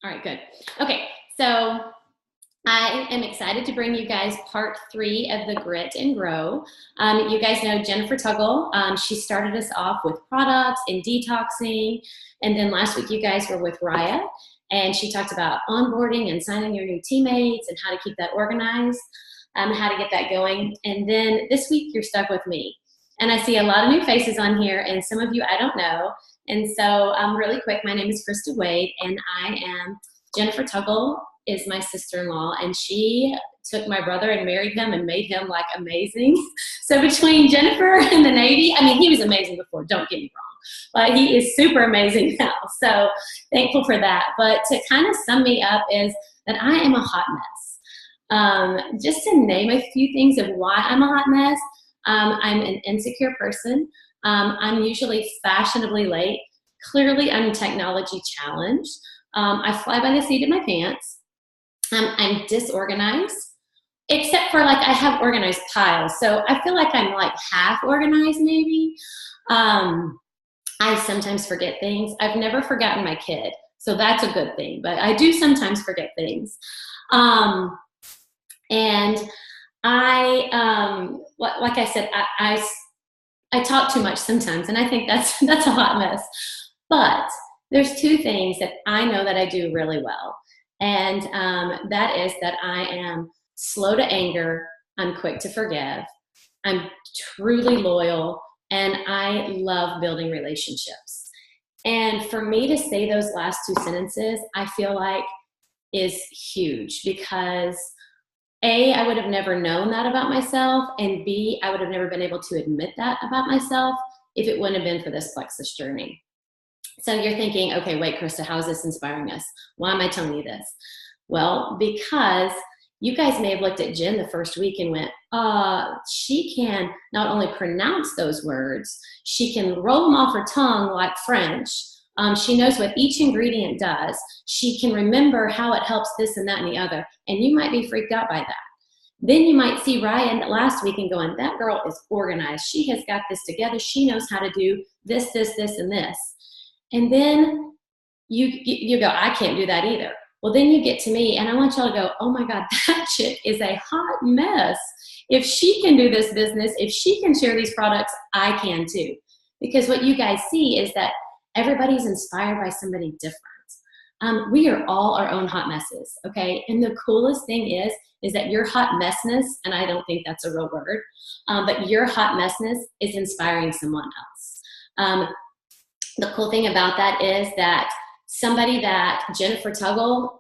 All right, good. Okay, so I am excited to bring you guys part 3 of the Grit and Grow. You guys know Jennifer Tuggle. She started us off with products and detoxing. And then last week you guys were with Raya. And she talked about onboarding and signing your new teammates and how to keep that organized, how to get that going. And then this week you're stuck with me. And I see a lot of new faces on here, and some of you I don't know. And so really quick, my name is Krista Wade, and I am Jennifer Tuggle is my sister-in-law, and she took my brother and married him and made him like amazing. So between Jennifer and the Navy, I mean, he was amazing before, don't get me wrong, but he is super amazing now. So thankful for that. But to kind of sum me up is that I am a hot mess. Just to name a few things of why I'm a hot mess, I'm an insecure person. I'm usually fashionably late. Clearly, I'm technology challenged. I fly by the seat of my pants. I'm disorganized, except for like I have organized piles. So I feel like I'm like half organized maybe. I sometimes forget things. I've never forgotten my kid, so that's a good thing. But I do sometimes forget things. And I, like I said, I talk too much sometimes, and I think that's a hot mess. But there's 2 things that I know that I do really well, and that is that I am slow to anger, I'm quick to forgive, I'm truly loyal, and I love building relationships. And for me to say those last 2 sentences, I feel like is huge, because A, I would have never known that about myself, and B, I would have never been able to admit that about myself if it wouldn't have been for this Plexus journey. So you're thinking, okay, wait, Krista, how is this inspiring us? Why am I telling you this? Well, because you guys may have looked at Jen the first week and went, she can not only pronounce those words, she can roll them off her tongue like French. She knows what each ingredient does. She can remember how it helps this and that and the other. And you might be freaked out by that. Then you might see Ryan last week and going, that girl is organized. She has got this together. She knows how to do this, this, this, and this. And then you go, I can't do that either. Well, then you get to me, and I want y'all to go, oh my God, that chick is a hot mess. If she can do this business, if she can share these products, I can too. Because what you guys see is that everybody's inspired by somebody different. We are all our own hot messes, okay? And the coolest thing is that your hot messness, and I don't think that's a real word, but your hot messness is inspiring someone else. The cool thing about that is that somebody that Jennifer Tuggle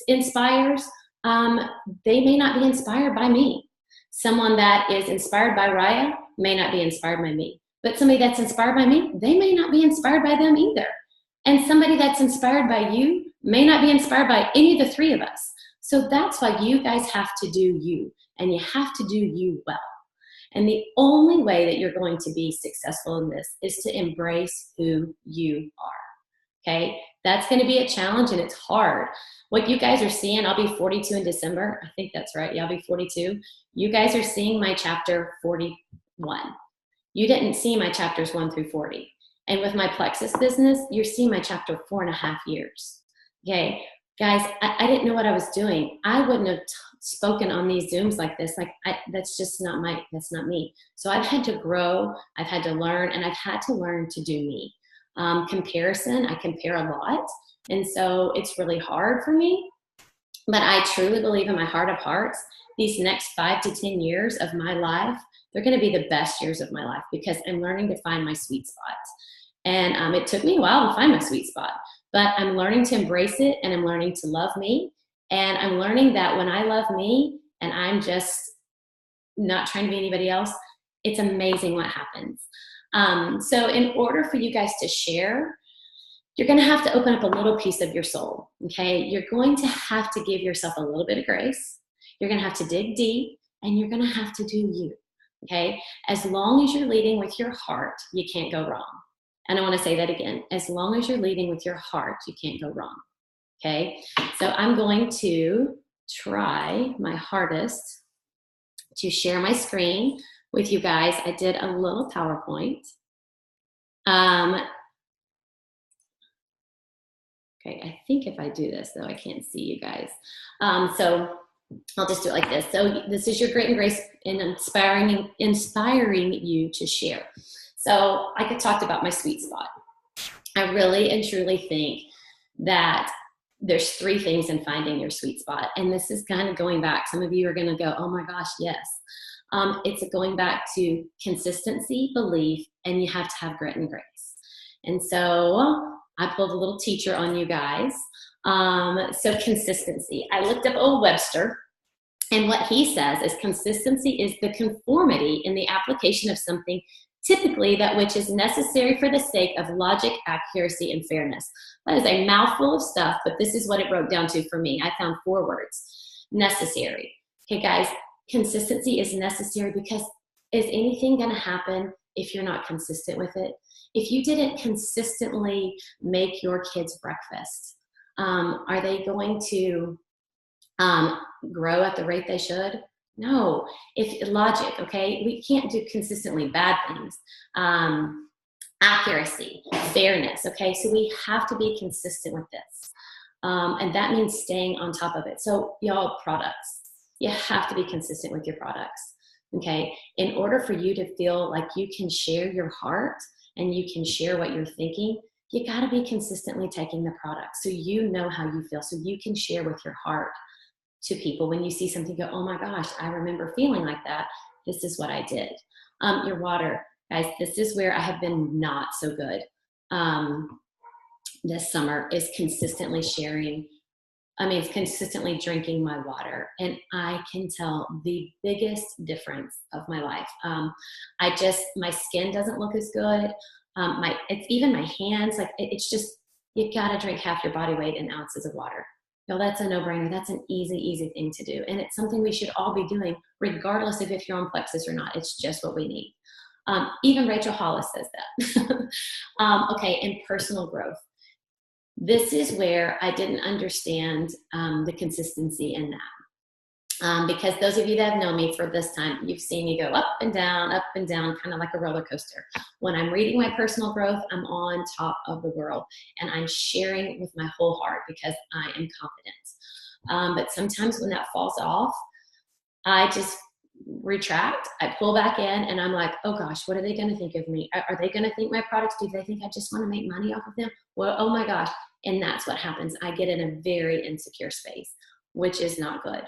inspires, they may not be inspired by me. Someone that is inspired by Raya may not be inspired by me. But somebody that's inspired by me, they may not be inspired by them either. And somebody that's inspired by you may not be inspired by any of the 3 of us. So that's why you guys have to do you, and you have to do you well. And the only way that you're going to be successful in this is to embrace who you are, okay? That's gonna be a challenge, and it's hard. What you guys are seeing, I'll be 42 in December. I think that's right, yeah, I'll be 42. You guys are seeing my chapter 41. You didn't see my chapters 1 through 40. And with my Plexus business, you're seeing my chapter 4.5 years, okay? Guys, I didn't know what I was doing. I wouldn't have spoken on these Zooms like this. That's just that's not me. So I've had to grow, I've had to learn, and I've had to learn to do me. Comparison, I compare a lot. And so it's really hard for me. But I truly believe in my heart of hearts, these next 5 to 10 years of my life, they're gonna be the best years of my life, because I'm learning to find my sweet spot. And it took me a while to find my sweet spot. But I'm learning to embrace it, and I'm learning to love me. And I'm learning that when I love me and I'm just not trying to be anybody else, it's amazing what happens. So in order for you guys to share, you're gonna have to open up a little piece of your soul, okay? You're going to have to give yourself a little bit of grace. You're gonna have to dig deep, and you're gonna have to do you, okay? As long as you're leading with your heart, you can't go wrong. And I want to say that again. As long as you're leading with your heart, you can't go wrong, okay? So I'm going to try my hardest to share my screen with you guys. I did a little PowerPoint. Okay, I think if I do this, though, I can't see you guys. So I'll just do it like this. So this is your grit and grace in inspiring you to share. So like I talked about my sweet spot. I really and truly think that there's 3 things in finding your sweet spot. And this is kind of going back. Some of you are going to go, oh my gosh, yes. It's going back to consistency, belief, and you have to have grit and grace. And so I pulled a little teacher on you guys. So consistency. I looked up Old Webster, and what he says is consistency is the conformity in the application of something, typically that which is necessary for the sake of logic, accuracy, and fairness. That is a mouthful of stuff, but this is what it broke down to for me. I found 4 words. Necessary. Okay, guys, consistency is necessary because is anything going to happen if you're not consistent with it? If you didn't consistently make your kids breakfast, are they going to grow at the rate they should? No. If logic, okay, we can't do consistently bad things. Accuracy, fairness, okay, so we have to be consistent with this. And that means staying on top of it. So y'all, products, you have to be consistent with your products, okay? In order for you to feel like you can share your heart and you can share what you're thinking, you gotta be consistently taking the product so you know how you feel, so you can share with your heart to people. When you see something, go, oh my gosh, I remember feeling like that. This is what I did. Your water, guys, this is where I have been not so good this summer, is consistently sharing. It's consistently drinking my water, and I can tell the biggest difference of my life. My skin doesn't look as good. It's even my hands, like it's just, you gotta drink half your body weight in ounces of water. That's a no-brainer. That's an easy thing to do. And it's something we should all be doing regardless of if you're on Plexus or not. It's just what we need. Even Rachel Hollis says that. Okay, and personal growth. This is where I didn't understand the consistency in that. Because those of you that have known me for this time, you've seen me go up and down, kind of like a roller coaster. When I'm reading my personal growth, I'm on top of the world and I'm sharing with my whole heart because I am confident. But sometimes when that falls off, I just retract, I pull back in, and I'm like, oh gosh, what are they going to think of me? Are they going to think my products? Do they think I just want to make money off of them? Well, oh my gosh. And that's what happens. I get in a very insecure space, which is not good.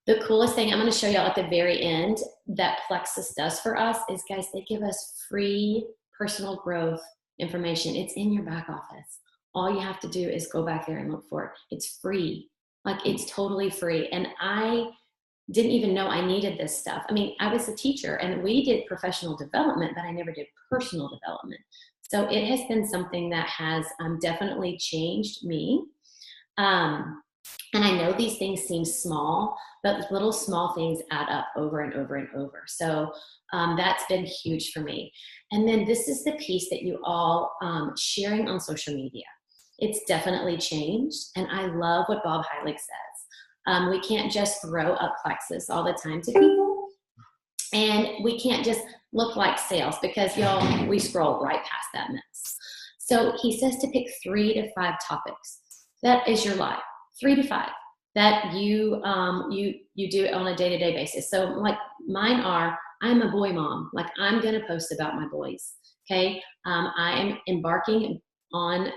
The coolest thing I'm going to show y'all at the very end that Plexus does for us is, guys, they give us free personal growth information. It's in your back office. All you have to do is go back there and look for it. It's free. Like, it's totally free. And I didn't even know I needed this stuff. I was a teacher and we did professional development, but I never did personal development. So it has been something that has definitely changed me. And I know these things seem small, but little small things add up over and over and over. So that's been huge for me. And then this is the piece that you all sharing on social media. It's definitely changed. And I love what Bob Heilig says. We can't just throw up Plexus all the time to people. And we can't just look like sales because, y'all, we scroll right past that mess. So he says to pick 3 to 5 topics. That is your life. 3 to 5 that you do it on a day-to-day basis. So like mine are, I'm a boy mom. Like, I'm going to post about my boys. Okay. I am embarking on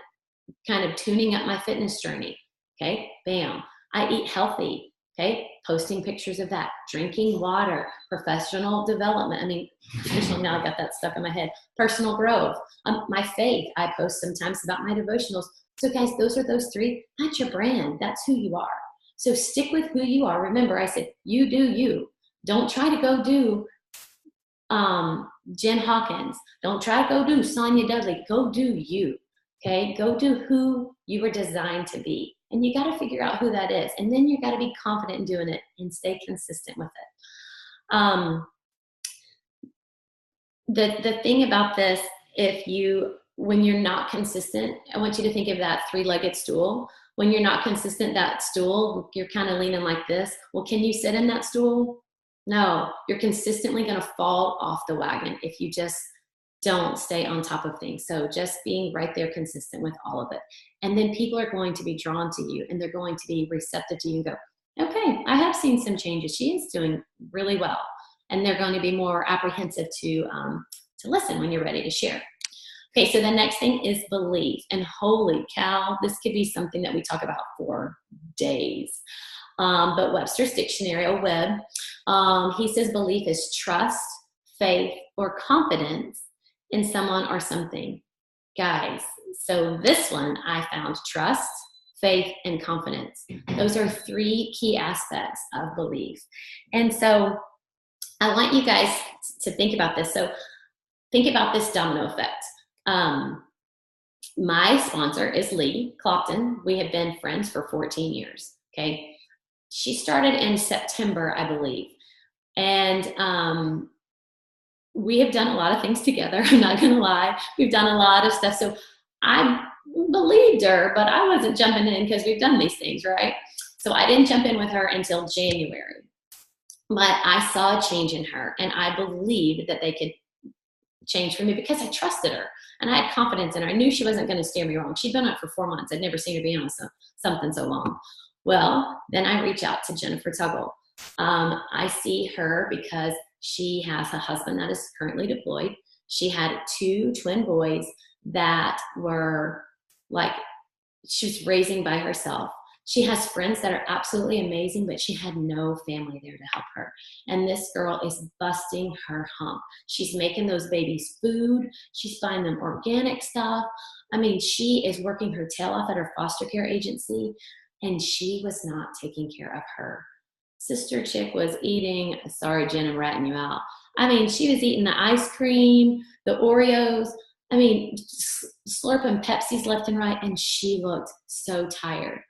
kind of tuning up my fitness journey. Okay. Bam. I eat healthy. Okay. Posting pictures of that, drinking water, professional development. Now I got that stuck in my head. Personal growth, my faith. I post sometimes about my devotionals. So guys, those are those 3. That's your brand. That's who you are. So stick with who you are. Remember, I said, you do you. Don't try to go do Jen Hawkins. Don't try to go do Sonia Dudley. Go do you. Okay? Go do who you were designed to be. And you got to figure out who that is. And then you got to be confident in doing it and stay consistent with it. The thing about this, when you're not consistent, I want you to think of that 3-legged stool. When you're not consistent, that stool, you're kind of leaning like this. Well, can you sit in that stool? No, you're consistently going to fall off the wagon if you just don't stay on top of things. So just being right there consistent with all of it. And then people are going to be drawn to you and they're going to be receptive to you and go, okay, I have seen some changes. She is doing really well. And they're going to be more apprehensive to listen when you're ready to share. Okay, so the next thing is belief. And holy cow, this could be something that we talk about for days. But Webster's Dictionary, or Web, he says belief is trust, faith, or confidence in someone or something. Guys, so this one I found trust, faith, and confidence. Those are three key aspects of belief. And so I want you guys to think about this. So think about this domino effect. My sponsor is Lee Clopton. We have been friends for 14 years, okay? She started in September, I believe. And we have done a lot of things together. I'm not going to lie. We've done a lot of stuff. So I believed her, but I wasn't jumping in because we've done these things, right? So I didn't jump in with her until January. But I saw a change in her, and I believed that they could change for me because I trusted her and I had confidence in her. I knew she wasn't going to steer me wrong. She'd been up for 4 months. I'd never seen her be on something so long. Well, then I reach out to Jennifer Tuggle. I see her because she has a husband that is currently deployed. She had 2 twin boys that were like, she was raising by herself. She has friends that are absolutely amazing, but she had no family there to help her. And this girl is busting her hump. She's making those babies food. She's buying them organic stuff. I mean, she is working her tail off at her foster care agency, and she was not taking care of her. Sister chick was eating, sorry, Jen, I'm ratting you out. I mean, she was eating the ice cream, the Oreos. I mean, slurping Pepsis left and right, and she looked so tired.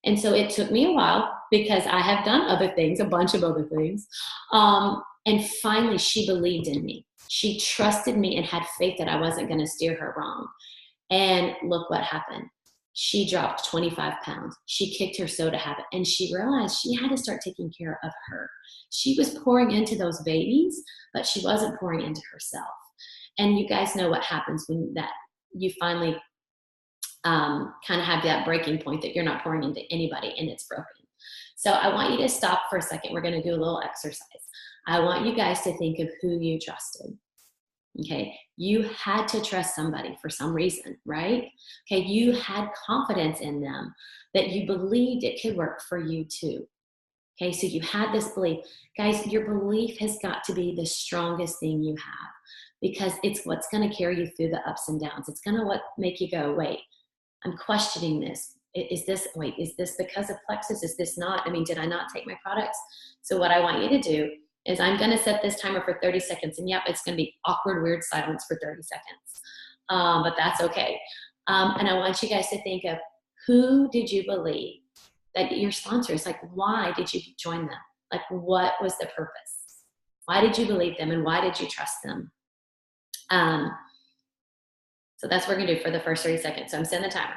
And so it took me a while because I have done other things, a bunch of other things. And finally, she believed in me. She trusted me and had faith that I wasn't going to steer her wrong. And look what happened. She dropped 25 pounds. She kicked her soda habit, and she realized she had to start taking care of her. She was pouring into those babies, but she wasn't pouring into herself. And you guys know what happens when that you finally kind of have that breaking point that you're not pouring into anybody and it's broken. So I want you to stop for a second. We're going to do a little exercise. I want you guys to think of who you trusted. Okay, you had to trust somebody for some reason, right? Okay, you had confidence in them that you believed it could work for you too. Okay, so you had this belief. Guys, your belief has got to be the strongest thing you have because it's what's going to carry you through the ups and downs. It's going to make you go, wait, I'm questioning this. Is this because of Plexus? Is this not? I mean, did I not take my products? So what I want you to do is I'm going to set this timer for 30 seconds. And yep, it's going to be awkward, weird silence for 30 seconds. But that's okay. And I want you guys to think of who did you believe that your sponsors, like why did you join them? Like what was the purpose? Why did you believe them and why did you trust them? So that's what we're gonna do for the first 30 seconds. So I'm setting the timer.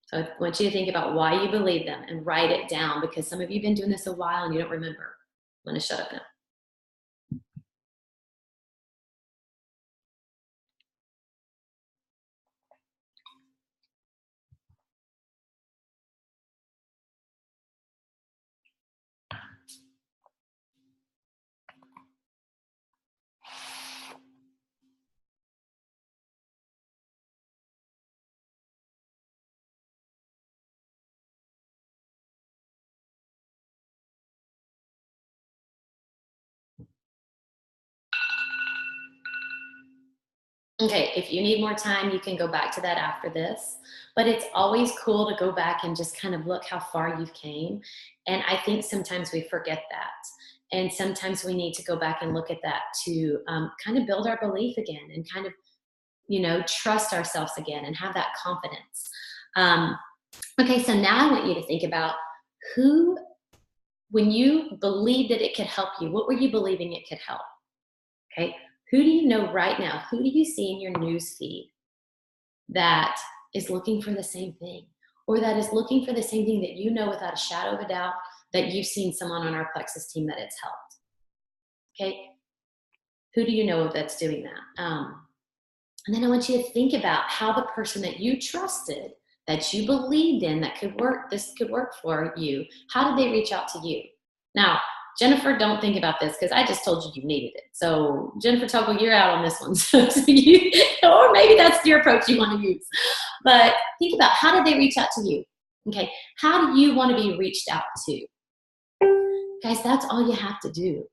So I want you to think about why you believe them and write it down because some of you have been doing this a while and you don't remember. I'm gonna shut up now. Okay, if you need more time, you can go back to that after this. But it's always cool to go back and just kind of look how far you've came. And I think sometimes we forget that. And sometimes we need to go back and look at that to kind of build our belief again and kind of, trust ourselves again and have that confidence. Okay, so now I want you to think about when you believed that it could help you, what were you believing it could help? Okay, who do you know right now? Who do you see in your news feed that is looking for the same thing or that is looking for the same thing that you know without a shadow of a doubt that you've seen someone on our Plexus team that it's helped? Okay, who do you know that's doing that? And then I want you to think about how the person that you trusted, that you believed in, that could work, this could work for you, how did they reach out to you? Now, Jennifer, don't think about this because I just told you you needed it. So Jennifer Toggle, you're out on this one. Or maybe that's your approach you want to use. But think about, how did they reach out to you? Okay, how do you want to be reached out to? Guys, that's all you have to do.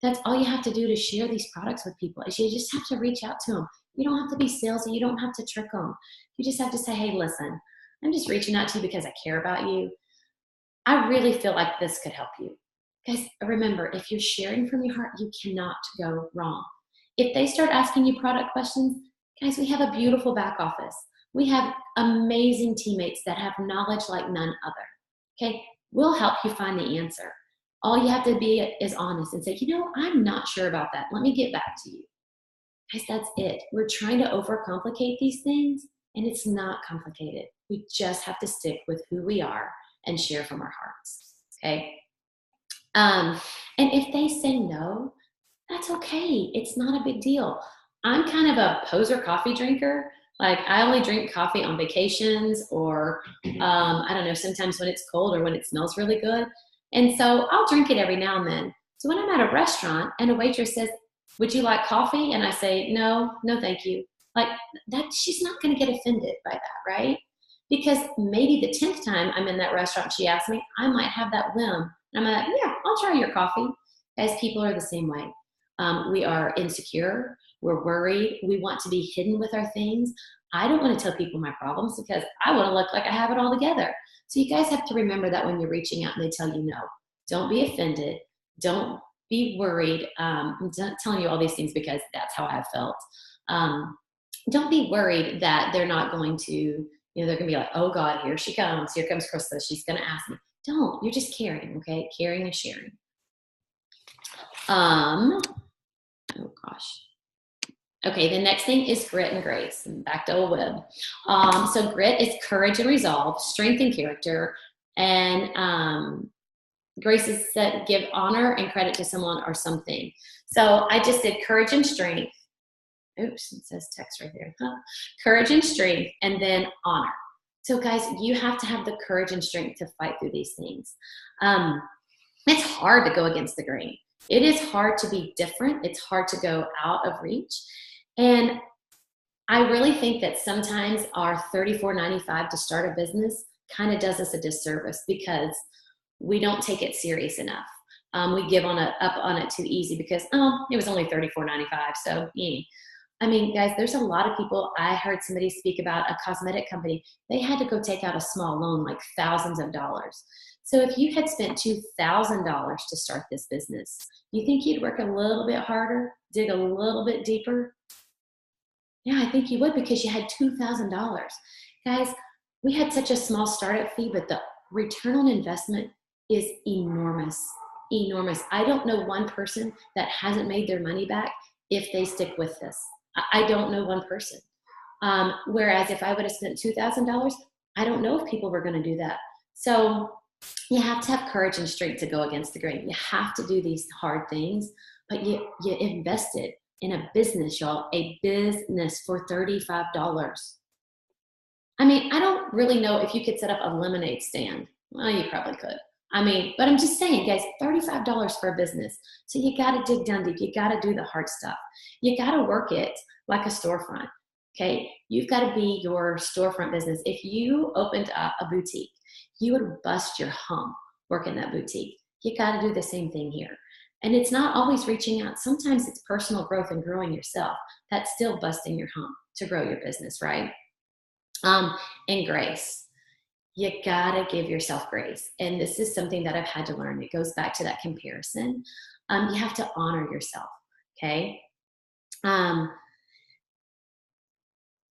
That's all you have to do to share these products with people, is you just have to reach out to them. You don't have to be salesy. You don't have to trick them. You just have to say, hey, listen, I'm just reaching out to you because I care about you. I really feel like this could help you. Guys, remember, if you're sharing from your heart, you cannot go wrong. If they start asking you product questions, guys, we have a beautiful back office. We have amazing teammates that have knowledge like none other. Okay, we'll help you find the answer. All you have to be is honest and say, you know, I'm not sure about that. Let me get back to you. Guys, that's it. We're trying to overcomplicate these things, and it's not complicated. We just have to stick with who we are and share from our hearts. Okay? And if they say no, that's okay. It's not a big deal. I'm kind of a poser coffee drinker. Like, I only drink coffee on vacations, or I don't know, sometimes when it's cold or when it smells really good. And so I'll drink it every now and then. So when I'm at a restaurant and a waitress says, would you like coffee? And I say, no, thank you. Like, that, she's not going to get offended by that, right? Because maybe the 10th time I'm in that restaurant, she asks me, I might have that whim. And I'm like, yeah, I'll try your coffee. Guys, people are the same way. We are insecure. We're worried. We want to be hidden with our things. I don't want to tell people my problems because I want to look like I have it all together. So you guys have to remember that when you're reaching out and they tell you no. Don't be offended. Don't be worried. I'm telling you all these things because that's how I've felt. Don't be worried that they're not going to, they're going to be like, oh God, here she comes. Here comes Krista. She's going to ask me. Don't. You're just caring, okay? Caring and sharing. Oh gosh. Okay, the next thing is grit and grace. Back to old Webb. So grit is courage and resolve, strength and character, and grace is that give honor and credit to someone or something. So I just did courage and strength. Oops, it says text right there. Courage and strength, and then honor. So guys, you have to have the courage and strength to fight through these things. It's hard to go against the grain. It is hard to be different. It's hard to go out of reach. And I really think that sometimes our $34.95 to start a business kind of does us a disservice because we don't take it serious enough. We give up on it too easy because, it was only $34.95. So, yeah. I mean, guys, there's a lot of people. I heard somebody speak about a cosmetic company. They had to go take out a small loan, like thousands of dollars. So if you had spent $2,000 to start this business, you think you'd work a little bit harder, dig a little bit deeper? Yeah, I think you would, because you had $2,000. Guys, we had such a small startup fee, but the return on investment is enormous, enormous. I don't know one person that hasn't made their money back if they stick with this. I don't know one person. Whereas if I would have spent $2,000, I don't know if people were going to do that. So you have to have courage and strength to go against the grain. You have to do these hard things, but you invested in a business, y'all, a business for $35. I mean, I don't really know if you could set up a lemonade stand. Well, you probably could. I mean, but I'm just saying, guys, $35 for a business. So you got to dig down deep. You got to do the hard stuff. You got to work it like a storefront. Okay. You've got to be your storefront business. If you opened up a boutique, you would bust your hump working that boutique. You got to do the same thing here. And it's not always reaching out. Sometimes it's personal growth and growing yourself. That's still busting your hump to grow your business, right? And grace. You gotta give yourself grace. And this is something that I've had to learn. It goes back to that comparison. You have to honor yourself, okay?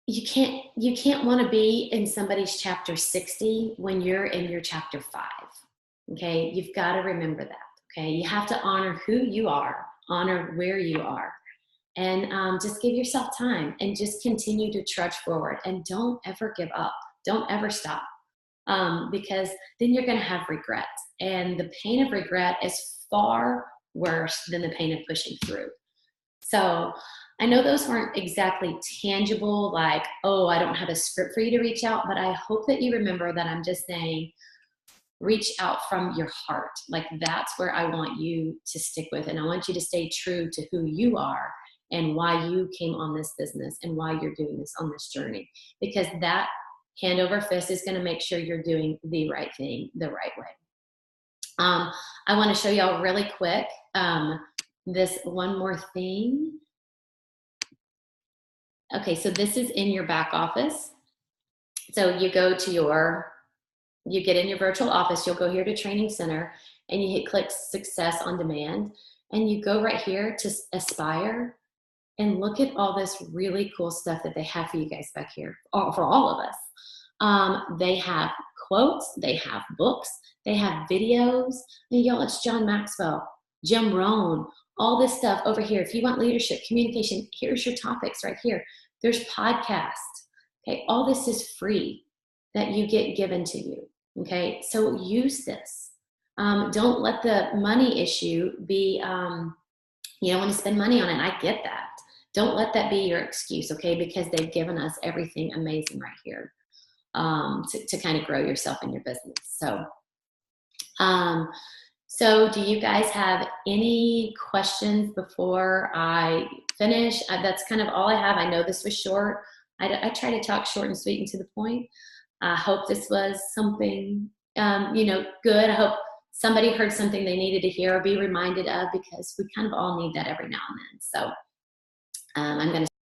You can't want to be in somebody's chapter 60 when you're in your chapter 5, okay? You've got to remember that, okay? You have to honor who you are, honor where you are, and just give yourself time and just continue to trudge forward, and don't ever give up. Don't ever stop. Because then you're going to have regret, and the pain of regret is far worse than the pain of pushing through. So, I know those weren't exactly tangible, like, oh, I don't have a script for you to reach out, but I hope that you remember that I'm just saying, reach out from your heart. Like, that's where I want you to stick with. And I want you to stay true to who you are and why you came on this business and why you're doing this on this journey. Because that hand over fist is going to make sure you're doing the right thing the right way. I want to show y'all really quick this one more thing. Okay, so this is in your back office. So you go to you get in your virtual office, you'll go here to Training Center, and you hit click Success on Demand, and you go right here to Aspire, and look at all this really cool stuff that they have for you guys back here, for all of us. They have quotes, they have books, they have videos. And y'all, it's John Maxwell, Jim Rohn, all this stuff over here. If you want leadership, communication, here's your topics right here. There's podcasts. Okay, all this is free that you get given to you. Okay, so use this. Don't let the money issue be, you don't want to spend money on it. I get that. Don't let that be your excuse, okay? Because they've given us everything amazing right here to kind of grow yourself in your business. So do you guys have any questions before I finish? That's kind of all I have. I know this was short. I try to talk short and sweet and to the point. I hope this was something, good. I hope somebody heard something they needed to hear or be reminded of, because we kind of all need that every now and then. So I'm going to